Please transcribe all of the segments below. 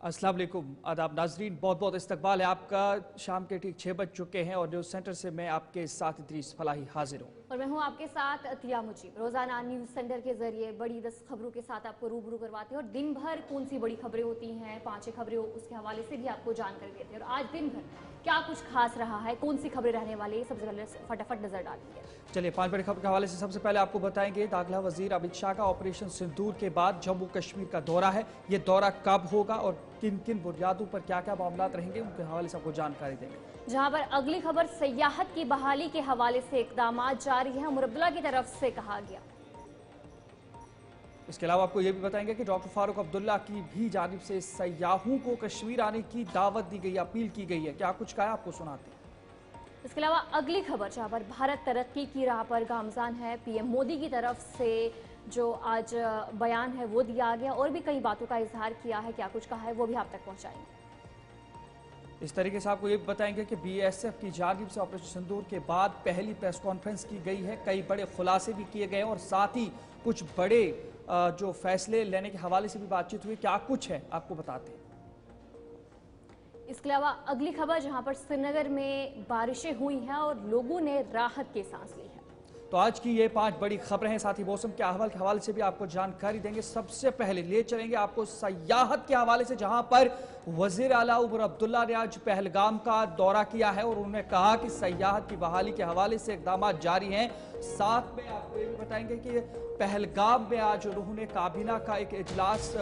अस्सलाम वालेकुम, आदाब नाजरीन, बहुत बहुत इस्तकबाल है आपका। शाम के ठीक 6 बज चुके हैं और न्यूज़ सेंटर से मैं आपके साथ इद्रीस फलाही हाजिर हूँ। और मैं हूँ आपके साथ अतिया मुजीब। रोजाना न्यूज़ सेंटर के जरिए बड़ी 10 खबरों के साथ आपको रूबरू करवाते हैं और दिन भर कौन सी बड़ी खबरें होती हैं, 5-6 खबरें उसके हवाले से भी आपको जानकारी देते हैं। और आज दिन भर क्या कुछ खास रहा है, कौन सी खबरें रहने वाली है, सबसे पहले फटाफट नजर डालती है। चलिए 5 बड़ी खबर के हवाले से सबसे पहले आपको बताएंगे दाखिला वजीर अमित शाह का ऑपरेशन सिंदूर के बाद जम्मू कश्मीर का दौरा है। ये दौरा कब होगा और किन किन बुनियादों पर क्या क्या मामला रहेंगे, उनके हवाले से आपको जानकारी देंगे। जहां पर अगली खबर सयाहत की बहाली के हवाले से इकदाम जारी है, उमर अब्दुल्ला की तरफ से कहा गया। इसके अलावा आपको ये भी बताएंगे कि डॉक्टर फारूक अब्दुल्ला की भी जानिब से सयाहों को कश्मीर आने की दावत दी गई, अपील की गई है। क्या कुछ कहा आपको सुनाते हैं। इसके अलावा अगली खबर जहां पर भारत तरक्की की राह पर गामजान है, पीएम मोदी की तरफ से जो आज बयान है वो दिया गया और भी कई बातों का इजहार किया है। क्या कुछ कहा है वो भी आप तक पहुंचाएंगे। इस तरीके से आपको ये भी बताएंगे कि बीएसएफ की जानिब से ऑपरेशन सिंदूर के बाद पहली प्रेस कॉन्फ्रेंस की गई है, कई बड़े खुलासे भी किए गए हैं और साथ ही कुछ बड़े जो फैसले लेने के हवाले से भी बातचीत हुई। क्या कुछ है आपको बताते हैं। इसके अलावा अगली खबर जहां पर श्रीनगर में बारिशें हुई हैं और लोगों ने राहत की सांस ली है। तो आज की ये 5 बड़ी खबरें हैं, साथ ही मौसम के अहवाल के हवाले से भी आपको जानकारी देंगे। सबसे पहले ले चलेंगे आपको सयाहत के हवाले से, जहां पर वजीर आला उमर अब्दुल्ला ने आज पहलगाम का दौरा किया है और उन्होंने कहा कि सयाहत की बहाली के हवाले से इकदाम जारी हैं। साथ में आपको ये भी बताएंगे कि पहलगाम में आज उन्होंने काबीना का एक इजलास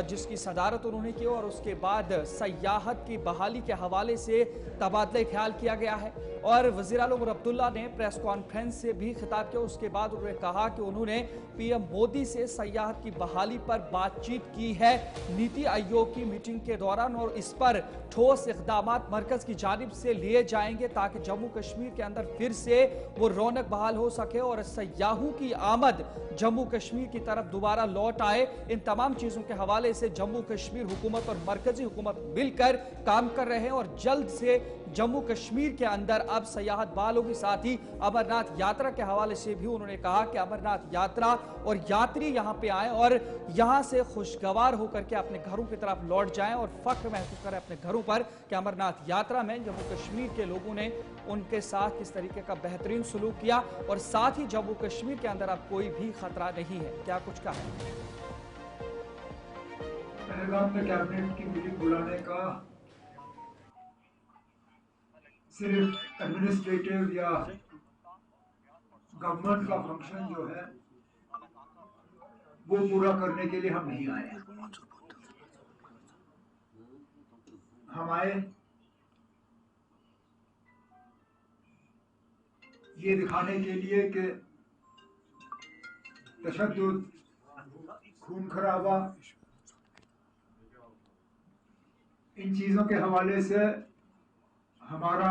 जिसकी सदारत उन्होंने की और उसके बाद सयाहत की बहाली के हवाले से तबादला ख्याल किया गया है। और वज़ीर आला उमर अब्दुल्ला ने प्रेस कॉन्फ्रेंस से भी खिताब किया। उसके बाद उन्होंने कहा कि उन्होंने पीएम मोदी से सयाहत की बहाली पर बातचीत की है नीति आयोग की मीटिंग के दौरान और इस पर ठोस इक़दाम मरकज की जानिब से लिए जाएंगे ताकि जम्मू कश्मीर के अंदर फिर से वो रौनक बहाल हो सके और सयाहों की आमद जम्मू कश्मीर की तरफ दोबारा लौट आए। इन तमाम चीज़ों के हवाले से जम्मू कश्मीर हुकूमत और मरकजी हुकूमत मिलकर काम कर रहे हैं और जल्द से जम्मू कश्मीर के अंदर अब सयाहत बहाल होगी। साथ ही अमरनाथ यात्रा के हवाले से भी उन्होंने कहा कि अमरनाथ यात्रा और यात्री यहां पे आए और यहां से खुशगवार होकर के अपने घरों की तरफ लौट जाएं और फख्र महसूस करें अपने घरों पर कि अमरनाथ यात्रा में जम्मू कश्मीर के लोगों ने उनके साथ किस तरीके का बेहतरीन सलूक किया और साथ ही जम्मू कश्मीर के अंदर अब कोई भी खतरा नहीं है। क्या कुछ कहा है। पहलगाम में कैबिनेट की मीटिंग बुलाने का सिर्फ एडमिनिस्ट्रेटिव या गवर्नमेंट का फंक्शन जो है वो पूरा करने के लिए हम नहीं आए। हम आए ये दिखाने के लिए कि तशद्दुद, खून खराबा, इन चीजों के हवाले से हमारा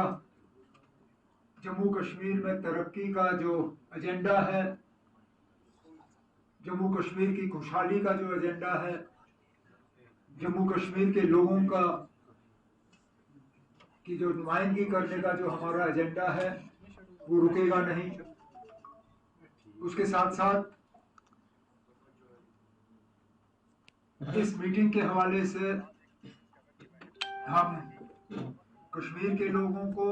जम्मू कश्मीर में तरक्की का जो एजेंडा है, जम्मू कश्मीर की खुशहाली का जो एजेंडा है, जम्मू कश्मीर के लोगों का की जो नुमाइंदगी करने का जो हमारा एजेंडा है वो रुकेगा नहीं। उसके साथ साथ इस मीटिंग के हवाले से हम कश्मीर के लोगों को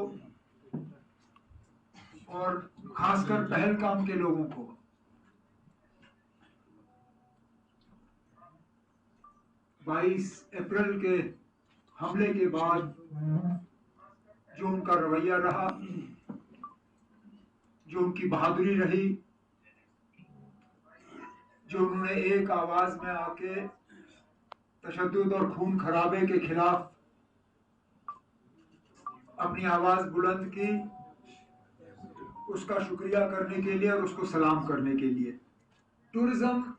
और खासकर पहलगाम के लोगों को बाईस अप्रैल के हमले के बाद जो उनका रवैया रहा, जो उनकी बहादुरी रही, जो उन्होंने एक आवाज में आके तशद्दुद और खून खराबे के खिलाफ अपनी आवाज बुलंद की, उसका शुक्रिया करने के लिए और उसको सलाम करने के लिए। टूरिज्म,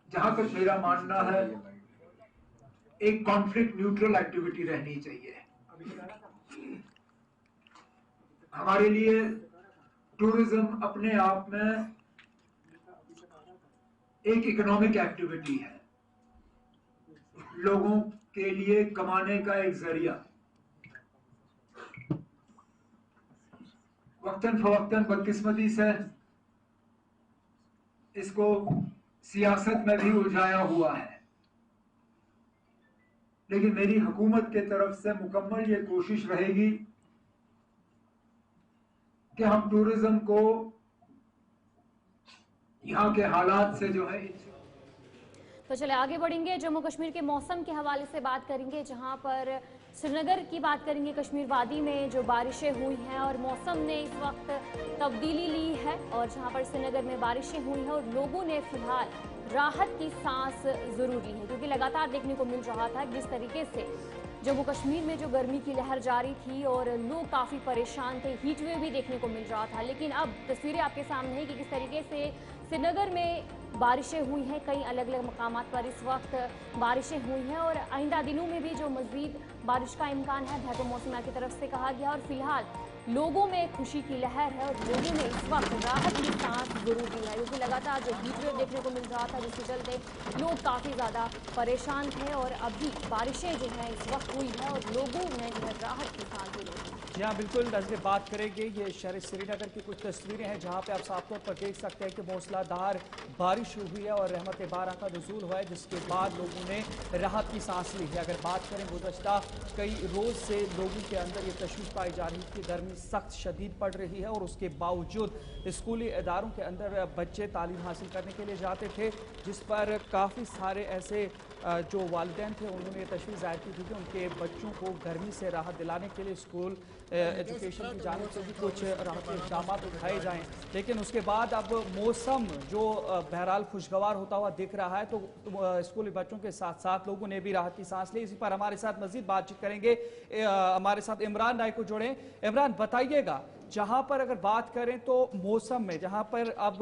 जहां तक मेरा मानना है, एक कॉन्फ्लिक्ट न्यूट्रल एक्टिविटी रहनी चाहिए। हमारे लिए टूरिज्म अपने आप में एक इकोनॉमिक एक्टिविटी है, लोगों के लिए कमाने का एक जरिया। वक्तन फवक्तन बदकिस्मती से इसको सियासत में भी उलझाया हुआ है। लेकिन मेरी हुकूमत के तरफ से मुकम्मल ये कोशिश रहेगी कि हम टूरिज्म को यहाँ के हालात से जो है। तो चले आगे बढ़ेंगे, जम्मू कश्मीर के मौसम के हवाले से बात करेंगे, जहां पर श्रीनगर की बात करेंगे। कश्मीर वादी में जो बारिशें हुई हैं और मौसम ने इस वक्त तब्दीली ली है, और जहां पर श्रीनगर में बारिशें हुई हैं और लोगों ने फिलहाल राहत की सांस जरूर ली है, क्योंकि लगातार देखने को मिल रहा था जिस तरीके से जम्मू कश्मीर में जो गर्मी की लहर जारी थी और लोग काफ़ी परेशान थे, हीट वेव भी देखने को मिल रहा था। लेकिन अब तस्वीरें आपके सामने हैं कि किस तरीके से श्रीनगर में बारिशें हुई हैं, कई अलग अलग मकामात पर इस वक्त बारिशें हुई हैं और आइंदा दिनों में भी जो मज़ीद बारिश का इम्कान है भारतीय मौसम विभाग की तरफ से कहा गया। और फिलहाल लोगों में खुशी की लहर है और लोगों ने इस वक्त राहत की सांस जरूर दी है, क्योंकि लगातार जो हीट वेव देखने को मिल रहा था जिसके चलते लोग काफ़ी ज़्यादा परेशान थे, और अभी बारिशें जो हैं इस वक्त हुई है और लोगों ने जो है राहत की सांस ली है। जी हाँ, बिल्कुल नजरें बात करेंगे। ये शहर श्रीनगर की कुछ तस्वीरें हैं जहाँ पे आप साफ तौर पर देख सकते हैं कि मूसलाधार बारिश हुई है और रहमत बारा का नुज़ूल हुआ है, जिसके बाद लोगों ने राहत की सांस ली है। अगर बात करें गुज़श्ता कई रोज़ से लोगों के अंदर ये तशवीश पाई जा रही थी, गर्मी सख्त शदीद पड़ रही है और उसके बावजूद स्कूली इदारों के अंदर बच्चे तालीम हासिल करने के लिए जाते थे, जिस पर काफ़ी सारे ऐसे जो वालिदैन थे उन्होंने ये तशवीश ज़ाहिर की थी कि उनके बच्चों को गर्मी से राहत दिलाने के लिए स्कूल एजुकेशन की जानिब से भी कुछ राहत के इक़दाम उठाए जाएँ। लेकिन उसके बाद अब मौसम जो बहरहाल खुशगवार होता हुआ दिख रहा है, तो स्कूली बच्चों के साथ साथ लोगों ने भी राहत की सांस ली। इसी पर हमारे साथ मज़ीद बातचीत करेंगे, हमारे साथ इमरान नाइक को जोड़ें। इमरान, बताइएगा जहां पर अगर बात करें तो मौसम में जहां पर अब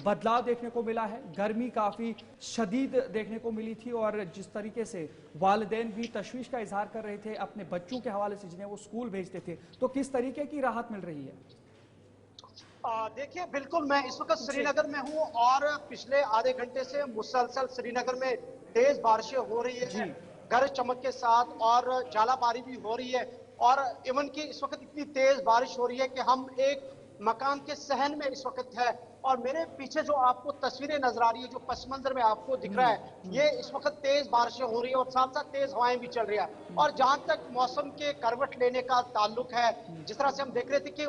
बदलाव देखने को मिला है, गर्मी काफ़ी शदीद देखने को मिली थी और जिस तरीके से वालिदैन भी तशवीश का इजहार कर रहे थे अपने बच्चों के हवाले से जिन्हें वो स्कूल भेजते थे, तो किस तरीके की राहत मिल रही है? देखिए, बिल्कुल मैं इस वक्त श्रीनगर में हूँ और पिछले आधे घंटे से मुसलसल श्रीनगर में तेज बारिशें हो रही है, गरज चमक के साथ, और झालाबारी भी हो रही है। और इवन की इस वक्त इतनी तेज बारिश हो रही है कि हम एक मकान के सहन में इस वक्त है, और मेरे पीछे जो आपको तस्वीरें नजर आ रही है, जो पस मंजर में आपको दिख रहा है, ये इस वक्त तेज बारिशें हो रही है और साथ साथ तेज हवाएं भी चल रही है। और जहां तक मौसम के करवट लेने का ताल्लुक है, जिस तरह से हम देख रहे थे कि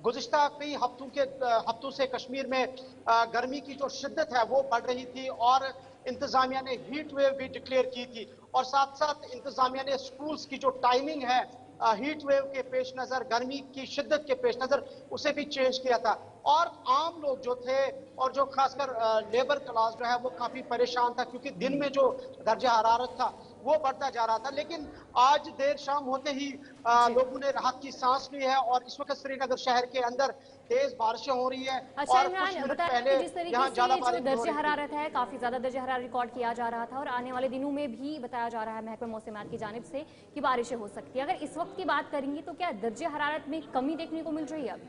गुज़िश्ता कई हफ्तों से कश्मीर में गर्मी की जो शिद्दत है वो बढ़ रही थी, और इंतजामिया ने हीट वेव भी डिक्लेयर की थी, और साथ साथ इंतजामिया ने स्कूल्स की जो टाइमिंग है हीट वेव के पेश नजर, गर्मी की शिद्दत के पेश नजर, उसे भी चेंज किया था। और आम लोग जो थे और जो खासकर लेबर क्लास जो है वो काफी परेशान था, क्योंकि दिन में जो दर्जा हरारत था वो बढ़ता जा रहा था। लेकिन आज देर शाम होते ही लोगों ने राहत की सांस ली है, और इस वक्त श्रीनगर शहर के अंदर तेज बारिशें हो रही है। अच्छा और कुछ मिनट पहले जिस तरीके यहाँ से झालाबारी जो दर्जे हरारत है, काफी ज्यादा दर्जे हरारत रिकॉर्ड किया जा रहा था, और आने वाले दिनों में भी बताया जा रहा है महकमा मौसमियात की जानिब से कि बारिशें हो सकती है। अगर इस वक्त की बात करेंगे तो क्या दर्जे हरारत में कमी देखने को मिल रही है अब?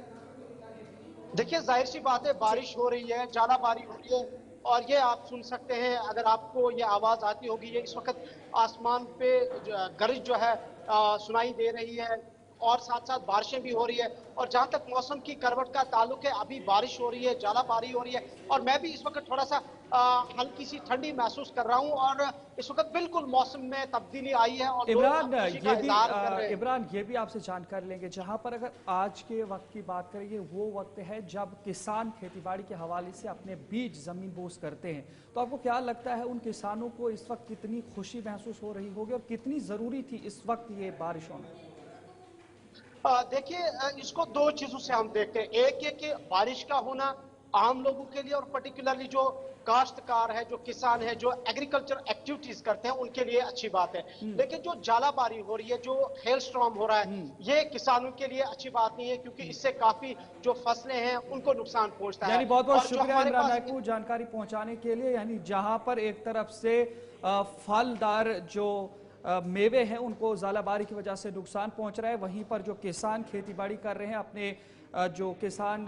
देखिए, जाहिर सी बात है, बारिश हो रही है, झालाबारी हो रही है, और ये आप सुन सकते हैं, अगर आपको ये आवाज आती होगी, ये इस वक्त आसमान पे गरज जो है सुनाई दे रही है, और साथ साथ बारिशें भी हो रही है। और जहां तक मौसम की करवट का ताल्लुक है, अभी बारिश हो रही है, झालाबारी हो रही है, और मैं भी इस वक्त थोड़ा सा हल्की सी ठंडी महसूस कर रहा हूं, और इस वक्त बिल्कुल मौसम में तब्दीली आई है और इमरान, लोग खुशी का इज़हार कर रहे हैं। इमरान, ये भी आपसे जानकारी लेंगे, जहां पर अगर आज के वक्त की बात करेंगे, वो वक्त है जब किसान खेतीबाड़ी के हवाले से अपने बीज जमीन बोस करते हैं, तो आपको क्या लगता है उन किसानों को इस वक्त कितनी खुशी महसूस हो रही होगी और कितनी जरूरी थी इस वक्त ये बारिश होना? देखिए, इसको दो चीजों से हम देखते हैं। एक ये कि बारिश का होना आम लोगों के लिए, और पर्टिकुलरली जो काश्तकार है, जो किसान है, जो एग्रीकल्चर एक्टिविटीज करते हैं, उनके लिए अच्छी बात है। लेकिन जो झालाबारी हो रही है, जो हेल स्टॉर्म हो रहा है, ये किसानों के लिए अच्छी बात नहीं है, क्योंकि इससे काफी जो फसलें हैं उनको नुकसान पहुंचता है। यानी बहुत बहुत और जो शुक्रिया हमारे इमरान पास नाइक को जानकारी पहुंचाने के लिए। यानी जहां पर एक तरफ से फलदार जो मेवे हैं उनको ज़ालाबारी की वजह से नुकसान पहुंच रहा है, वहीं पर जो किसान खेतीबाड़ी कर रहे हैं अपने जो किसान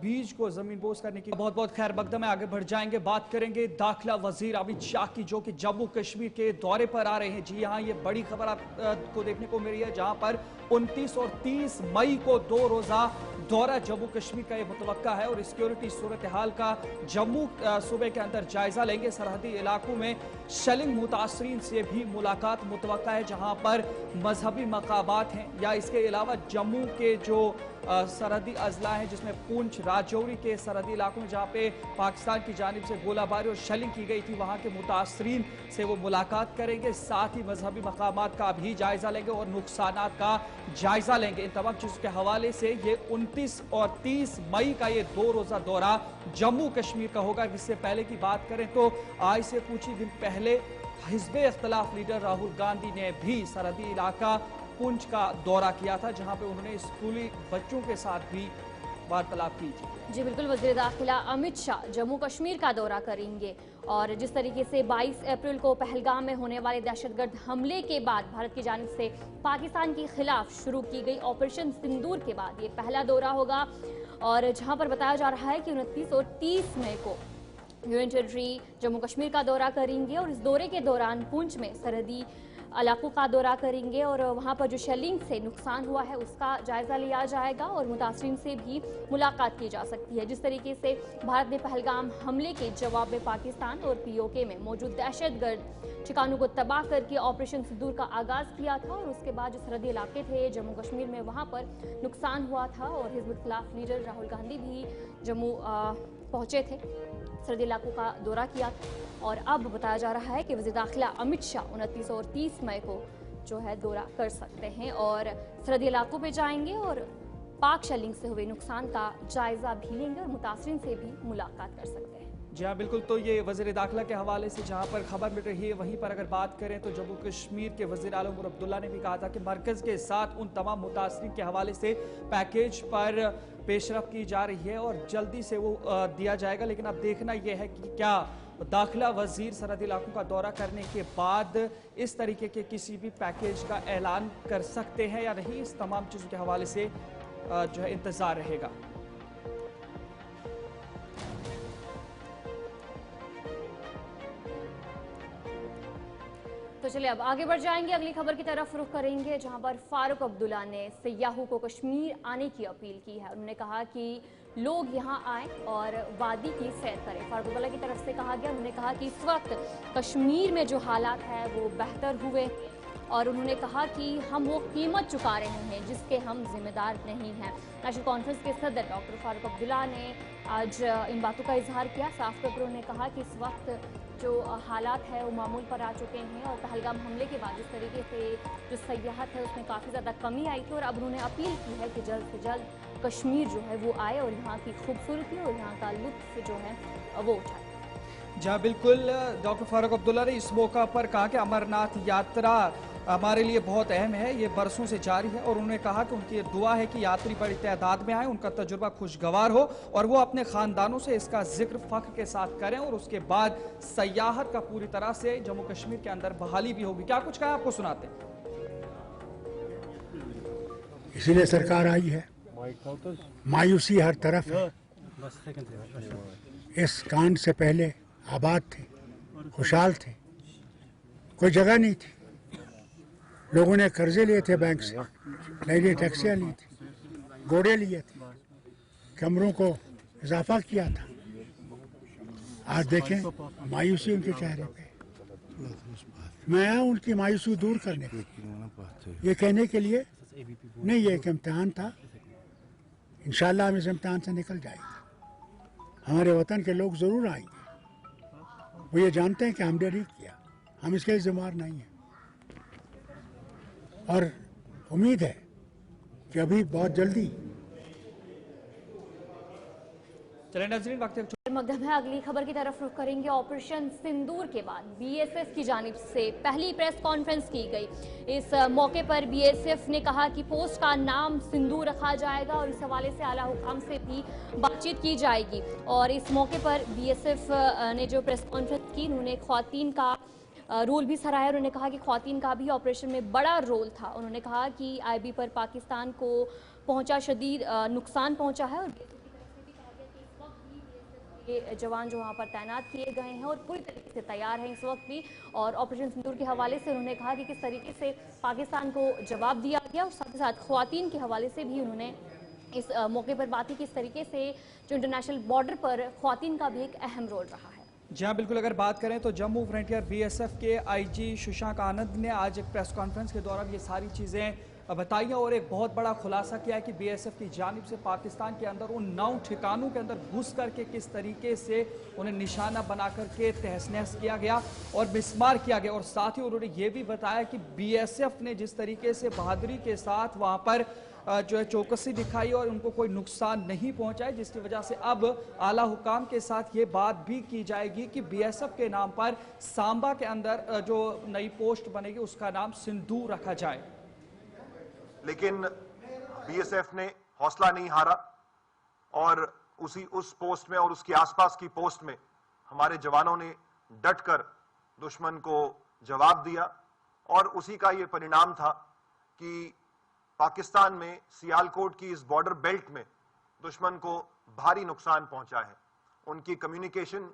बीज को जमीन बोस करने की बहुत बहुत खैर मकदम है। आगे बढ़ जाएंगे, बात करेंगे दाखिला वजीर अमित शाह की, जो कि जम्मू कश्मीर के दौरे पर आ रहे हैं। जी हाँ, ये बड़ी खबर आपको देखने को मिल रही है, जहां पर 29 और 30 मई को 2 रोजा दौरा जम्मू कश्मीर का ये मुतवक्का है और सिक्योरिटी सूरत हाल का जम्मू सूबे के अंदर जायजा लेंगे। सरहदी इलाकों में शेलिंग मुतासरीन से भी मुलाकात मुतवक्का है, जहां पर मजहबी मकामात हैं, या इसके अलावा जम्मू के जो सरहदी अजला हैं, जिसमें पुंछ राजौरी के सरहदी इलाकों में जहाँ पे पाकिस्तान की जानिब से गोलाबारी और शेलिंग की गई थी, वहाँ के मुतासरीन से वो मुलाकात करेंगे। साथ ही मजहबी मकामात का भी जायजा लेंगे और नुकसानात का जायजा लेंगे। इन तमाम चीज़ों के हवाले से ये 29 और 30 मई का ये 2 रोज़ा दौरा जम्मू कश्मीर का होगा। इससे पहले की बात करें तो आज से कुछ ही दिन पहले हिज़्ब इख्तिलाफ लीडर राहुल गांधी ने भी सरहदी इलाका पुंछ का दौरा किया था, जहां पे उन्होंने स्कूली बच्चों के साथ भी वार्तालाप की थी। जी बिल्कुल, वज़ीर दाखिला अमित शाह जम्मू कश्मीर का दौरा करेंगे और जिस तरीके से 22 अप्रैल को पहलगाम में होने वाले दहशतगर्द हमले के बाद भारत की जानिब से पाकिस्तान के खिलाफ शुरू की गई ऑपरेशन सिंदूर के बाद ये पहला दौरा होगा। और जहां पर बताया जा रहा है कि 29 और 30 मई को यूनियन टेरिटरी जम्मू कश्मीर का दौरा करेंगे और इस दौरे के दौरान पुंछ में सरहदी इलाकों का दौरा करेंगे और वहाँ पर जो शेलिंग से नुकसान हुआ है उसका जायजा लिया जाएगा और मुतासरीन से भी मुलाकात की जा सकती है। जिस तरीके से भारत ने पहलगाम हमले के जवाब में पाकिस्तान और पीओके में मौजूद दहशतगर्द ठिकानों को तबाह करके ऑपरेशन सिंदूर का आगाज़ किया था और उसके बाद जो सरहदी इलाके थे जम्मू कश्मीर में, वहाँ पर नुकसान हुआ था और हिज़्ब इख्तिलाफ लीडर राहुल गांधी भी जम्मू पहुँचे थे, सरहदी इलाकों का दौरा किया और अब बताया जा रहा है कि वज़ीर दाखिला अमित शाह 29 और 30 मई को जो है दौरा कर सकते हैं और सरहदी इलाकों पे जाएंगे और पाक शेलिंग से हुए नुकसान का जायजा भी लेंगे और मुतासरीन से भी मुलाकात कर सकते हैं। जी हाँ बिल्कुल, तो ये वज़ीर दाखिला के हवाले से जहाँ पर खबर मिल रही है, वहीं पर अगर बात करें तो जम्मू कश्मीर के वज़ीर आला उमर अब्दुल्ला ने भी कहा था कि मरकज़ के साथ उन तमाम मुतासरीन के हवाले से पैकेज पर पेशरफ की जा रही है और जल्दी से वो दिया जाएगा। लेकिन अब देखना यह है कि क्या दाखिला वजीर सरहदी इलाकों का दौरा करने के बाद इस तरीके के किसी भी पैकेज का ऐलान कर सकते हैं या नहीं, इस तमाम चीज़ों के हवाले से जो है इंतज़ार रहेगा। तो चलिए अब आगे बढ़ जाएंगे, अगली खबर की तरफ रुख करेंगे, जहां पर फारूक अब्दुल्ला ने सयाहों को कश्मीर आने की अपील की है। उन्होंने कहा कि लोग यहां आए और वादी की सैर करें। फारूक अब्दुल्ला की तरफ से कहा गया, उन्होंने कहा कि इस वक्त कश्मीर में जो हालात है वो बेहतर हुए और उन्होंने कहा कि हम वो कीमत चुका रहे हैं जिसके हम जिम्मेदार नहीं हैं। नेशनल कॉन्फ्रेंस के सदर डॉक्टर फारूक अब्दुल्ला ने आज इन बातों का इजहार किया। साफ तौर पर उन्होंने कहा कि इस वक्त जो हालात है वो मामूल पर आ चुके हैं और पहलगाम हमले के बाद जिस तरीके से जो सयाहत है उसमें काफ़ी ज़्यादा कमी आई थी और अब उन्होंने अपील की है कि जल्द से जल्द कश्मीर जो है वो आए और यहाँ की खूबसूरती और यहाँ का लुत्फ जो है वो उठाए। जहाँ बिल्कुल डॉक्टर फारूक अब्दुल्ला ने इस मौका पर कहा कि अमरनाथ यात्रा हमारे लिए बहुत अहम है, ये बरसों से जारी है और उन्होंने कहा कि उनकी दुआ है कि यात्री बड़ी तादाद में आए, उनका तजुर्बा खुशगवार हो और वो अपने ख़ानदानों से इसका जिक्र फ़ख्र के साथ करें और उसके बाद सयाहत का पूरी तरह से जम्मू कश्मीर के अंदर बहाली भी होगी। क्या कुछ कहा आपको सुनाते हैं। इसीलिए सरकार आई है, मायूसी हर तरफ है। इस कांड से पहले आबाद थे, खुशहाल थे, कोई जगह नहीं थी, लोगों ने कर्जे लिए थे बैंक से, नई नई टैक्सियाँ ली थी, घोड़े लिए थे, कमरों को इजाफा किया था। आज देखें मायूसी उनके चेहरे पे। मैं आया उनकी मायूसी दूर करने के लिए, ये कहने के लिए नहीं, ये एक इम्तिहान था, इंशाल्लाह हम इस इम्तिहान से निकल जाएंगे। हमारे वतन के लोग ज़रूर आएंगे, वो ये जानते हैं कि हमने नहीं किया, हम इसके लिए जिम्मेदार नहीं हैं और उम्मीद है कि अभी बहुत जल्दी। चलिए नाज़रीन, वक्त मकदम है, अगली खबर की तरफ रुख करेंगे। ऑपरेशन सिंदूर के बाद बीएसएफ की जानिब से पहली प्रेस कॉन्फ्रेंस की गई। इस मौके पर बीएसएफ ने कहा कि पोस्ट का नाम सिंदूर रखा जाएगा और इस हवाले से आला हुकाम से भी बातचीत की जाएगी। और इस मौके पर बीएसएफ ने जो प्रेस कॉन्फ्रेंस की, उन्होंने ख्वातीन का रोल भी सराहा। उन्होंने कहा कि ख्वातीन का भी ऑपरेशन में बड़ा रोल था। उन्होंने कहा कि IB पर पाकिस्तान को पहुंचा शदीद नुकसान पहुंचा है और जवान जो वहाँ पर तैनात किए गए हैं और पूरी तरीके से तैयार हैं इस वक्त भी। और ऑपरेशन सिंदूर के हवाले से उन्होंने कहा कि किस तरीके से पाकिस्तान को जवाब दिया गया और साथ ही साथ ख्वातीन के हवाले से भी उन्होंने इस मौके पर बात की किस तरीके से जो इंटरनेशनल बॉर्डर पर ख्वातीन का भी एक अहम रोल रहा है। जी हाँ, बिल्कुल। अगर बात करें तो जम्मू फ्रंटियर BSF के IG शशांक आनंद ने आज एक प्रेस कॉन्फ्रेंस के दौरान ये सारी चीज़ें बताई और एक बहुत बड़ा खुलासा किया है कि BSF की जानिब से पाकिस्तान के अंदर उन 9 ठिकानों के अंदर घुस करके किस तरीके से उन्हें निशाना बना करके तहस नहस किया गया और मिसमार किया गया। और साथ ही उन्होंने ये भी बताया कि BSF ने जिस तरीके से बहादुरी के साथ वहाँ पर जो है चौकसी दिखाई और उनको कोई नुकसान नहीं पहुंचाए, जिसकी वजह से अब आला हुकाम के साथ ये बात भी की जाएगी कि BSF के नाम पर सांबा के अंदर जो नई पोस्ट बनेगी उसका नाम सिंधु रखा जाए। लेकिन BSF ने हौसला नहीं हारा और उस पोस्ट में और उसके आसपास की पोस्ट में हमारे जवानों ने डटकर दुश्मन को जवाब दिया और उसी का ये परिणाम था कि पाकिस्तान में सियालकोट की इस बॉर्डर बेल्ट में दुश्मन को भारी नुकसान पहुंचा है। उनकी कम्युनिकेशन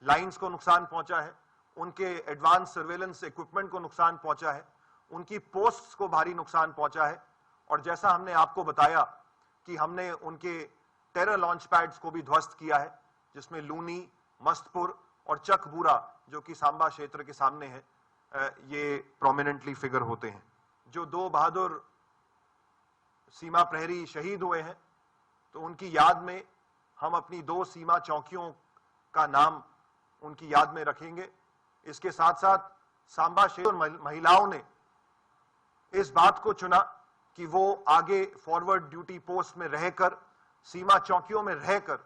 लाइंस को नुकसान पहुंचा है, उनके एडवांस सर्वेलेंस इक्विपमेंट को नुकसान पहुंचा है, उनकी पोस्ट्स को भारी नुकसान पहुंचा है। और जैसा हमने आपको बताया कि हमने उनके टेरर लॉन्च पैड्स को भी ध्वस्त किया है, जिसमें लूनी, मस्तपुर और चकबूरा जो कि सांबा क्षेत्र के सामने है, ये प्रोमिनेंटली फिगर होते हैं। जो 2 बहादुर सीमा प्रहरी शहीद हुए हैं तो उनकी याद में हम अपनी 2 सीमा चौकियों का नाम उनकी याद में रखेंगे। इसके साथ साथ सांबा क्षेत्र महिलाओं ने इस बात को चुना कि वो आगे फॉरवर्ड ड्यूटी पोस्ट में रहकर, सीमा चौकियों में रहकर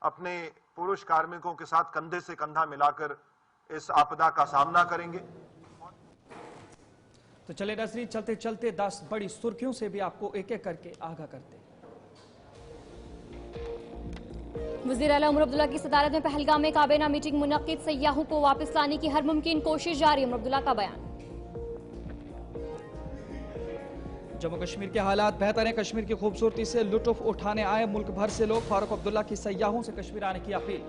अपने पुरुष कार्मिकों के साथ कंधे से कंधा मिलाकर इस आपदा का सामना करेंगे। तो चले नजरी चलते चलते 10 बड़ी सुर्खियों से भी आपको एक एक करके आगाह करते हैं। वज़ीर आला उमर अब्दुल्ला की सदारत में पहलगाम में काबीना मीटिंग मुनक्किद, सयाहों को वापस लाने की हर मुमकिन कोशिश जारी। उमर अब्दुल्ला का बयान। जम्मू कश्मीर के हालात बेहतर हैं, कश्मीर की खूबसूरती से लुत्फ उठाने आए मुल्क भर से लोग। फारूक अब्दुल्ला की सयाहों से कश्मीर आने की अपील।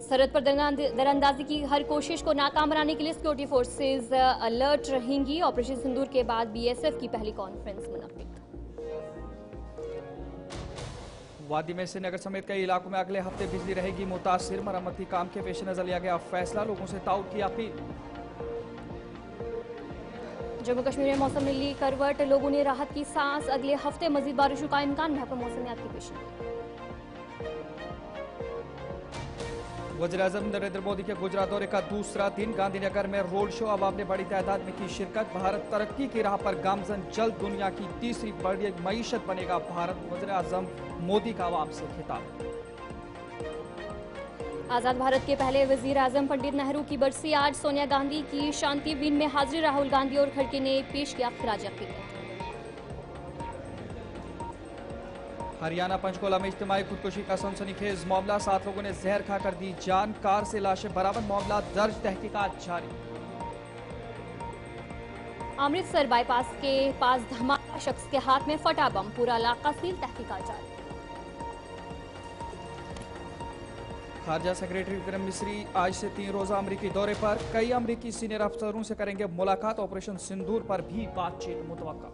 सरहद पर दरअंदाजी की हर कोशिश को नाकाम बनाने के लिए सिक्योरिटी फोर्सेज अलर्ट रहेंगी। ऑपरेशन सिंदूर के बाद BSF की पहली कॉन्फ्रेंस मुनक्किद। वादी में श्रीनगर समेत कई इलाकों में अगले हफ्ते बिजली रहेगी मुतासिर। मरम्मती काम के पेश नजर लिया गया फैसला, लोगों से ताउद की अपील। जम्मू कश्मीर में मौसम ने ली करवट, लोगों ने राहत की सांस। अगले हफ्ते मजीद बारिशों का इम्कान। यहाँ पर मौसमियात की पेशेंगोई। वज़ीर-ए-आज़म नरेंद्र मोदी के गुजरात दौरे का दूसरा दिन, गांधीनगर में रोड शो, अवाम ने बड़ी तादाद में की शिरकत। भारत तरक्की की राह पर गामजन, जल्द दुनिया की तीसरी बड़ी मईशत बनेगा भारत। वज़ीर-ए-आज़म मोदी का अवाम से खिताब। आजाद भारत के पहले वजीर आजम पंडित नेहरू की बरसी आज। सोनिया गांधी की शांति वीन में हाजिरी। राहुल गांधी और खड़गे ने पेश किया खिराज अकीदत। हरियाणा पंचकुला में इज्तिमाई खुदकुशी का सनसनीखेज मामला, 7 लोगों ने जहर खाकर दी जान। कार से लाशें बरामद, मामला दर्ज, तहकीकात जारी। अमृतसर बाईपास के पास धमाका, शख्स के हाथ में फटा बम, पूरा इलाका सील, तहकीकात जारी। खारजा सेक्रेटरी विक्रम मिस्री आज से 3 रोजा अमरीकी दौरे पर। कई अमरीकी सीनियर अफसरों से करेंगे मुलाकात। ऑपरेशन सिंदूर पर भी बातचीत मुतवक्का।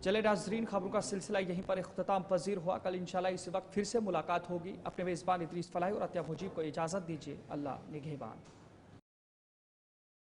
चले नाज़रीन, खबरों का सिलसिला यहीं पर इख्तिताम पजीर हुआ। कल इंशाल्लाह इसी वक्त फिर से मुलाकात होगी। अपने मेज़बान इदरीस फलाही और अत्या मुजीब को इजाज़त दीजिए। अल्लाह निगहबान।